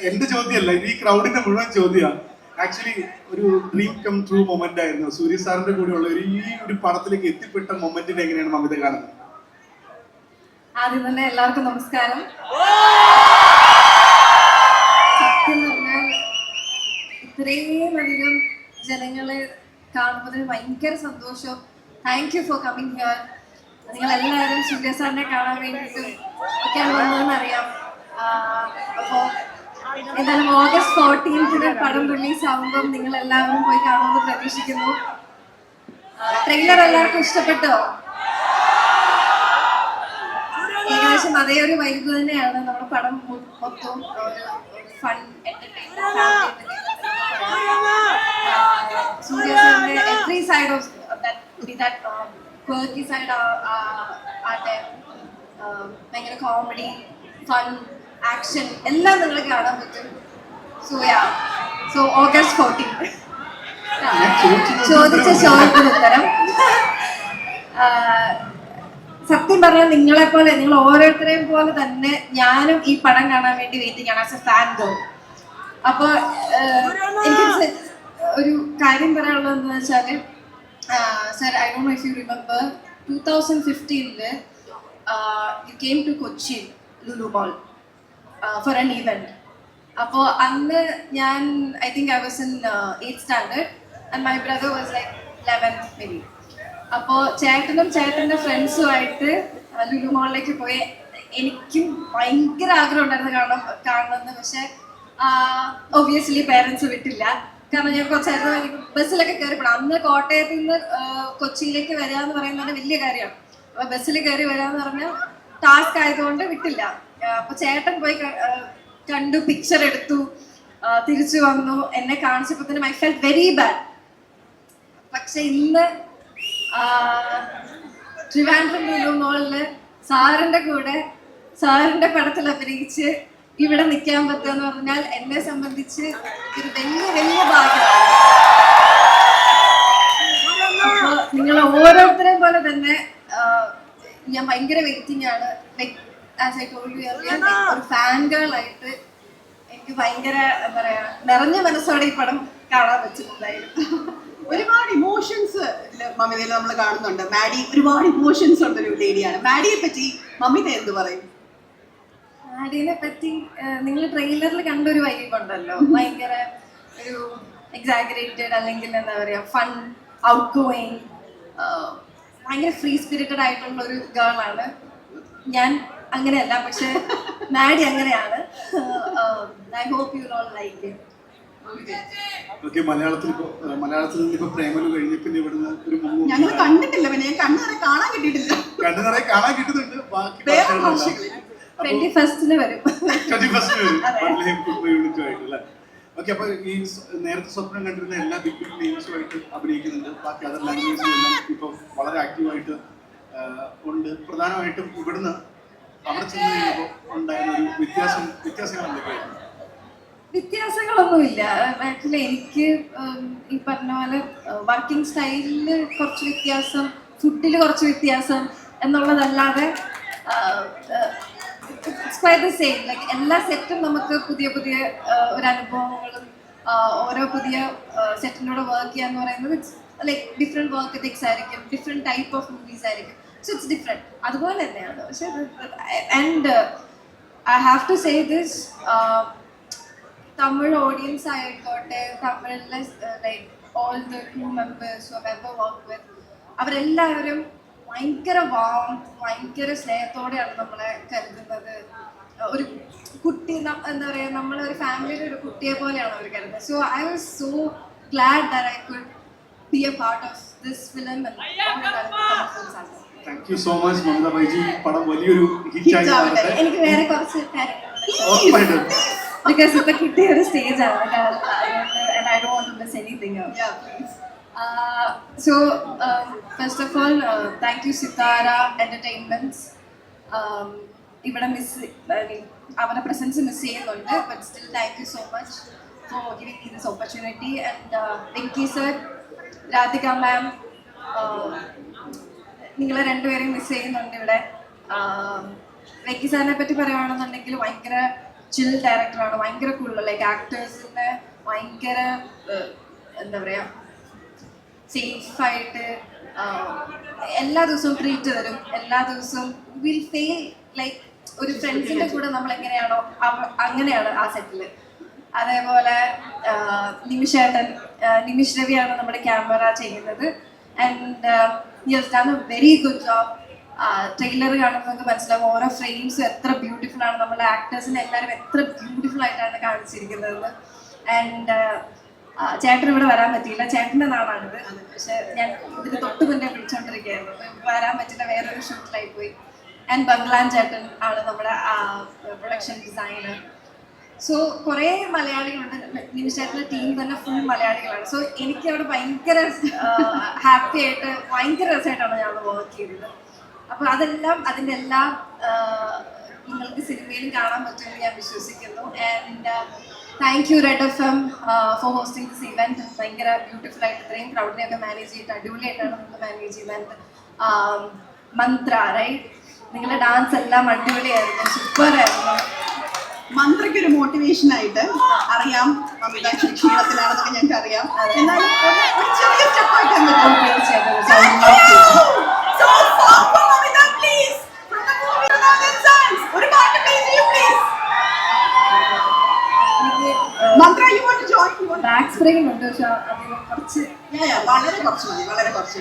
എന്റെ ചോദ്യമല്ല, ഇത് ഈ ക്രൗഡിന്റെ മുഴുവൻ ചോദ്യമാണ്. ആക്ച്വലി ഒരു ഡ്രീം കം ട്രൂ മൊമെന്റ് ആയിരുന്നു സൂര്യ സാറിന്റെ കൂടെയുള്ള ഈ ഒരു പടത്തിലേക്ക് എത്തിപ്പെട്ട മൊമെന്റിനെ എങ്ങനെയാണ് മമിത കാണുന്നത്? ആദ്യം തന്നെ എല്ലാവർക്കും നമസ്കാരം. സത്യം പറഞ്ഞാൽ ഇത്രയും അധികം ജനങ്ങളെ കാണുന്നതിന് ഭയങ്കര സന്തോഷം. Thank you for coming here. നിങ്ങളെല്ലാവരും സൂര്യ സാറിനെ കാണാൻ വേണ്ടിയിട്ടും ഒക്കെയാണ് വന്നതെന്ന് അറിയാം. അപ്പോൾ എന്തായാലും August 14th പടം റിലീസ് ആവുമ്പം നിങ്ങൾ എല്ലാവരും പോയി കാണുമെന്ന് പ്രതീക്ഷിക്കുന്നു. ട്രെയിലർ എല്ലാവർക്കും ഇഷ്ടപ്പെട്ടോ? ഏകദേശം അതേ ഒരു വൈബ് തന്നെയാണ് നമ്മുടെ പടം മൊത്തം. ഒരു ഫൺ എന്റർടൈൻമെന്റ് സൂര്യ സാറിന്റെ every side of that quirky side ആട്ടെ, ഭയങ്കര കോമഡി, ഫൺ, ആക്ഷൻ എല്ലാം നിങ്ങൾ കാണാൻ പറ്റും. സോ August 14th ചോദിച്ച ചോദ്യത്തിന് ഉത്തരം. സത്യം പറഞ്ഞാൽ നിങ്ങളെപ്പോലെ, നിങ്ങൾ ഓരോരുത്തരെയും പോലെ തന്നെ ഞാനും ഈ പടം കാണാൻ വേണ്ടി വെയിറ്റിംഗ് ആണ് ആസ് എ ഫാൻ ഗേൾ. അപ്പോൾ എനിക്ക് ഒരു കാര്യം പറയാനുള്ളതെന്ന് വെച്ചാൽ, sir, I don't know if you remember 2015 you came to Kochi Lulu Mall for an event. അപ്പോൾ അന്ന് ഞാൻ I think I was in 8th standard and my brother was like 11th maybe. അപ്പോൾ ചേട്ടനും ചേട്ടൻ്റെ ഫ്രണ്ട്സുമായിട്ട് ലുലു മോളിലേക്ക് പോയി. എനിക്കും ഭയങ്കര ആഗ്രഹം ഉണ്ടായിരുന്നു കാണണമെന്ന്. പക്ഷെ ഒബ്വിയസ്ലി പേരൻസ് വിട്ടില്ല. കാരണം ഞാൻ കുറച്ചായിരുന്നു ബസ്സിലൊക്കെ കയറിപ്പോണം. അന്ന് കോട്ടയത്ത് നിന്ന് കൊച്ചിയിലേക്ക് വരിക എന്ന് പറയുന്നത് വലിയ കാര്യമാണ്. അപ്പോൾ ബസ്സിൽ കയറി വരിക എന്ന് പറഞ്ഞാൽ ടാസ്ക് ആയതുകൊണ്ട് വിട്ടില്ല. അപ്പോൾ ചേട്ടൻ പോയി കണ്ടു, പിക്ചർ എടുത്തു, തിരിച്ചു വന്നു. എന്നെ കാണിച്ചപ്പോഴത്തേനും ഐ ഫെൽറ്റ് വെരി ബാഡ്. പക്ഷെ ഇന്ന് ട്രിവാൻഡ്രം ലുലു മോളില് സാറിന്റെ കൂടെ സാറിന്റെ പടത്തിൽ അഭിനയിച്ച് ഇവിടെ നിൽക്കാൻ പറ്റുക എന്ന് പറഞ്ഞാൽ എന്നെ സംബന്ധിച്ച് ഒരു വലിയ വലിയ ഭാഗ്യമാണ്. അപ്പോൾ നിങ്ങൾ ഓരോരുത്തരെയും പോലെ തന്നെ ഞാൻ ഭയങ്കര വെയിറ്റിംഗ് ആണ്. As I told you earlier, ഒരു ഫാൻ ഗേൾ ആയിട്ട് എനിക്ക് ഭയങ്കര എന്താ പറയാ നിറഞ്ഞ മനസ്സോടെ ഈ പടം കാണാൻ പറ്റിയിട്ടുണ്ടായിരുന്നു. ഒരുപാട് ഇമോഷൻസ് മമിതയിൽ നമ്മൾ കാണുന്നുണ്ട്. മാഡി ഒരുപാട് ഇമോഷൻസ് ഉള്ളൊരു ലേഡിയാണ്. മാഡിയെ പറ്റി മമിത എന്ത് പറയും? മാഡിനെ പറ്റി നിങ്ങൾ ട്രെയിലറിൽ കണ്ടൊരു വൈബ് ഉണ്ടല്ലോ, ഭയങ്കര ഒരു എക്സാഗറേറ്റഡ് അല്ലെങ്കിൽ എന്താ പറയുക ഫൺ, ഔട്ട് ഗോയിങ്, ഭയങ്കര ഫ്രീ സ്പിരിറ്റഡ് ആയിട്ടുള്ള ഒരു ഗേളാണ്. ഞാൻ അങ്ങനെയല്ല, പക്ഷെ മാഡി അങ്ങനെയാണ്. I hope you all like it. മലയാളത്തിൽ ഇപ്പൊ പ്രേമലു കഴിഞ്ഞ പിന്നെ ഇവിടുന്ന് ഒരു ഞങ്ങൾ കണ്ടിട്ടില്ല. പിന്നെ ഞാൻ കണ്ണുനിറയെ കാണാൻ കിട്ടിയിട്ടില്ല. കണ്ണുനിറയെ കാണാൻ കിട്ടുന്നുണ്ട്. ബാക്കി 21st വരും. 21st വരും. ഓക്കെ, അപ്പൊ ഈ നേരത്തെ സ്വപ്നം കണ്ടിരുന്ന എല്ലാ ബിഗ് നെയിംസുമായിട്ട് അഭിനയിക്കുന്നുണ്ട്. ബാക്കി അതർ ലാംഗ്വേജിലെല്ലാം ഇപ്പൊ വളരെ ആക്റ്റീവായിട്ട് ഉണ്ട്. പ്രധാനമായിട്ടും ഇവിടുന്ന് അവിടെ ചെന്ന് കഴിയുമ്പോൾ ഉണ്ടായിരുന്ന ഒരു വ്യത്യാസങ്ങൾ എന്തൊക്കെയായിരുന്നു? വ്യത്യാസങ്ങളൊന്നുമില്ല. ആക്ച്വലി എനിക്ക് ഈ പറഞ്ഞ പോലെ വർക്കിംഗ് സ്റ്റൈലിൽ കുറച്ച് വ്യത്യാസം, ഫുഡിൽ കുറച്ച് വ്യത്യാസം എന്നുള്ളതല്ലാതെ it's quite the same. Like എല്ലാ സെറ്റും നമുക്ക് പുതിയ പുതിയ ഒരു അനുഭവങ്ങളും ഓരോ പുതിയ സെറ്റിനോട് വർക്ക് ചെയ്യാന്ന് പറയുന്നത് it's like different work ethics ആയിരിക്കും, ഡിഫറെൻറ്റ് ടൈപ്പ് ഓഫ് മൂവീസ് ആയിരിക്കും. So it's different. അതുപോലെ തന്നെയാണ്. പക്ഷേ and I have to say this, Tamil audience ആയിക്കോട്ടെ, തമിഴിലെ like all the crew members who have ever work with, അവരെല്ലാവരും ഭയങ്കര ഭയങ്കര സ്നേഹത്തോടെയാണ് നമ്മളെ കരുതുന്നത്. ഒരു കുട്ടി എന്താ പറയുക, നമ്മളൊരു ഫാമിലിയുടെ ഒരു കുട്ടിയെ പോലെയാണ് അവർ കരുതുന്നത്. So I was so glad that I could be a part of this film. Thank you so much Mamitha Baiju. പടം വലിയൊരു ഹിറ്റായി മാറട്ടെ. എനിക്ക് വേറെ കുറച്ച് കാര്യങ്ങൾ because it's a kitty or a stage and I don't want to miss anything else. Yeah, please. So first of all, thank you Sitara Entertainments. Ivada miss avara presence miss cheyyunnundu, but still thank you so much for giving me this opportunity. And Venki sir, Radhika ma'am, ningale rendu vere miss cheyyunnundu ivide. Venki sirne patti parayanennundengil ഭയങ്കര ചിൽ ഡയറക്ടറാണ്, ഭയങ്കര cool, like ആക്ടേഴ്സിനെ ഭയങ്കര എന്താ പറയുക സേഫായിട്ട് എല്ലാ ദിവസവും treat തരും. എല്ലാ ദിവസവും വിൽ ഫീൽ ലൈക്ക് ഒരു ഫ്രണ്ട്സിൻ്റെ കൂടെ നമ്മൾ എങ്ങനെയാണോ അങ്ങനെയാണ് ആ സെറ്റിൽ. അതേപോലെ നിമിഷേട്ടൻ, നിമിഷ് രവിയാണ് നമ്മുടെ ക്യാമറ ചെയ്യുന്നത്. And he has done a very good job. Trailer കാണുമ്പോൾ നമുക്ക് മനസ്സിലാവും ഓരോ ഫ്രെയിംസും എത്ര ബ്യൂട്ടിഫുൾ ആണ്, നമ്മുടെ ആക്ടേഴ്സിനെ എല്ലാവരും എത്ര ബ്യൂട്ടിഫുൾ ആയിട്ടാണ് കാണിച്ചിരിക്കുന്നത്. ആൻഡ് ചേട്ടൻ ഇവിടെ വരാൻ പറ്റിയില്ല, ചേട്ടൻ്റെ നാളാണിത്. പക്ഷെ ഞാൻ ഇതിന് തൊട്ട് മുന്നേ വിളിച്ചുകൊണ്ടിരിക്കുകയായിരുന്നു, വരാൻ പറ്റില്ല, വേറൊരു ഷൂട്ടിലായി പോയി. ആൻഡ് ബംഗ്ലാൻ ചേട്ടൻ ആണ് നമ്മുടെ പ്രൊഡക്ഷൻ ഡിസൈനർ. സോ കുറേ മലയാളികളുണ്ട്. നിമിഷേട്ടൻ്റെ ടീം തന്നെ ഫുൾ മലയാളികളാണ്. സോ എനിക്ക് അവിടെ ഭയങ്കര ഹാപ്പി ആയിട്ട് ഭയങ്കര രസമായിട്ടാണ് ഞാൻ വർക്ക് ചെയ്തത്. അപ്പോൾ അതെല്ലാം അതിൻ്റെ എല്ലാം നിങ്ങൾക്ക് സിനിമയിൽ കാണാൻ പറ്റുമെന്ന് ഞാൻ വിശ്വസിക്കുന്നു. And thank you red FM for hosting this event. ഭയങ്കര ബ്യൂട്ടിഫുൾ ആയിട്ട് ഇത്രയും ക്രൗഡിനെയൊക്കെ മാനേജ് ചെയ്തിട്ട് അടിപൊളിയായിട്ടാണ് നിങ്ങൾ മാനേജ് ചെയ്യുന്നത്. മന്ത്ര റൈറ്റ്, നിങ്ങളുടെ ഡാൻസ് എല്ലാം അടിപൊളിയായിരുന്നു, സൂപ്പറായിരുന്നു. മന്ത്രയ്ക്ക് ഒരു മോട്ടിവേഷൻ ആയിട്ട് അറിയാം മമിത ക്ഷീണത്തിലാണെന്നൊക്കെ ഞങ്ങൾക്ക് അറിയാം. എന്നാലും ഒരു ചെറിയ സ്റ്റെപ്പ് ആക്കാൻ പറ്റും. ഒരു പാട്ട് പ്ലേ ചെയ്യൂ പ്ലീസ്. മന്ത്ര you want to join? Back spray ഉണ്ട്, പക്ഷെ അതിന് കുറച്ച് വളരെ കുറച്ച് മതി, വളരെ കുറച്ച്.